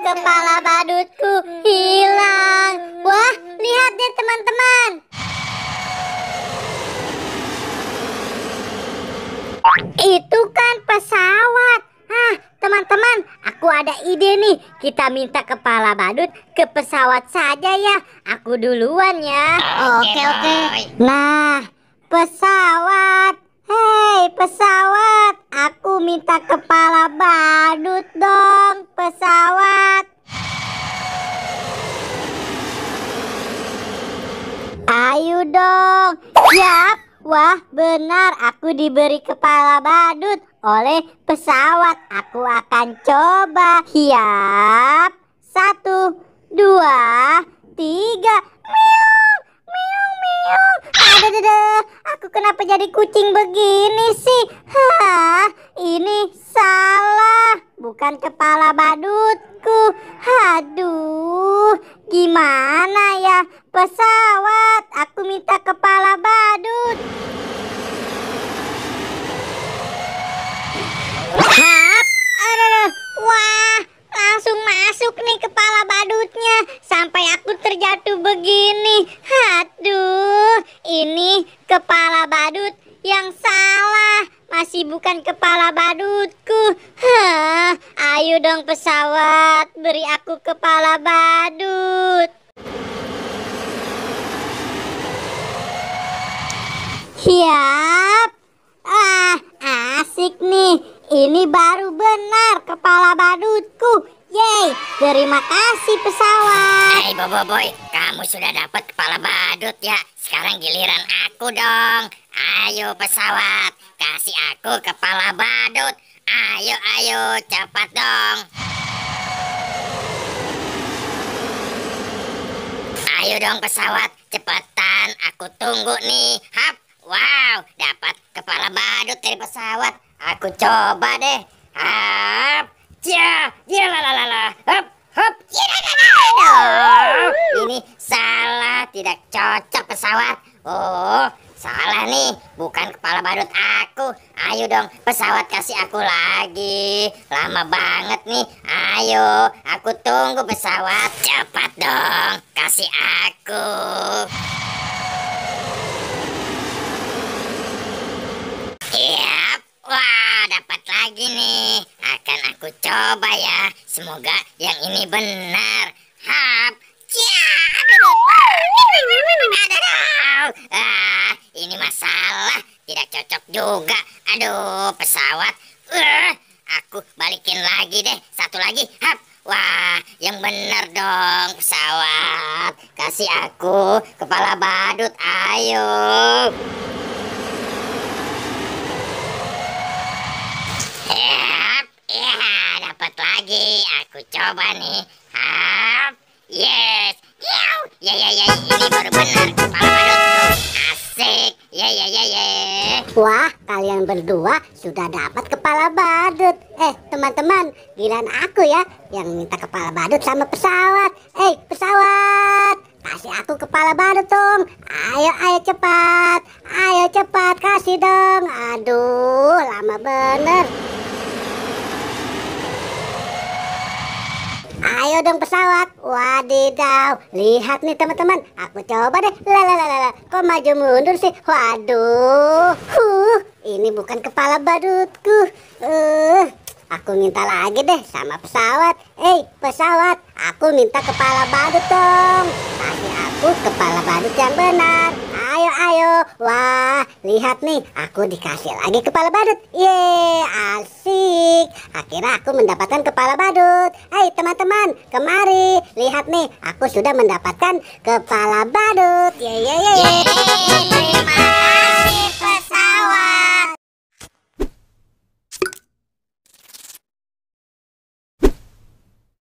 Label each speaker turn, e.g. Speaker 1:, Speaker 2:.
Speaker 1: Kepala badutku hilang. Wah, lihat deh teman-teman. Itu kan pesawat. Teman-teman, aku ada ide nih. Kita minta kepala badut ke pesawat saja ya. Aku duluan ya. Oke. Nah, pesawat. Hei pesawat, aku minta kepala badut dong, pesawat. Ayo dong. Siap. Wah benar, aku diberi kepala badut oleh pesawat. Aku akan coba. Siap. 1, 2, 3. Meong, meong, meong. Aduh, aku kenapa jadi kucing begini sih? Ini salah. Bukan kepala badutku. Aduh, gimana ya? Pesawat, aku minta kepala badut. Aduh, wah, langsung masuk nih kepala badutnya. Sampai aku terjatuh begini. Aduh, ini kepala badut yang salah. Masih bukan kepala badutku. Ayo dong pesawat, beri aku kepala badut. Siap. Asik nih. Ini baru benar kepala badutku. Yeay, terima kasih pesawat.
Speaker 2: Hai Boboiboy, kamu sudah dapat kepala badut ya. Sekarang giliran aku dong. Ayo pesawat, kasih aku kepala badut. Ayo, cepat dong. Ayo dong pesawat, cepetan. Aku tunggu nih. Hap, wow, dapat kepala badut dari pesawat. Aku coba deh. Hap, hop, hop, ini salah, tidak cocok pesawat. Oh, salah nih, bukan kepala badut aku. Ayo dong pesawat, kasih aku lagi. Lama banget nih. Ayo, aku tunggu pesawat. Cepat dong, kasih aku. Yap, wah dapat lagi nih. Akan aku coba ya. Semoga yang ini benar. Hap, ini masalah, tidak cocok juga. Aduh, pesawat. Aku balikin lagi deh. Satu lagi. Hap. Wah, yang benar dong pesawat. Kasih aku kepala badut. Ayo. Dapat lagi. Aku coba nih. Hap. Yes. Ya. Ini baru benar kepala badutku. Asik. Ya.
Speaker 1: Wah, kalian berdua sudah dapat kepala badut. Teman-teman, giliran aku ya yang minta kepala badut sama pesawat. Pesawat, kasih aku kepala badut dong. Ayo cepat. Ayo cepat, kasih dong. Aduh, lama bener. Ayo dong pesawat. Wadidaw, lihat nih teman-teman. Aku coba deh. Kok maju mundur sih? Waduh. Ini bukan kepala badutku. Aku minta lagi deh sama pesawat. Pesawat, aku minta kepala badut dong. Kasih aku kepala badut yang benar. Ayo. Wah, lihat nih, aku dikasih lagi kepala badut. Yeay, asik. Akhirnya aku mendapatkan kepala badut. Teman-teman, kemari. Lihat nih, aku sudah mendapatkan kepala badut. Yeay.
Speaker 2: Terima kasih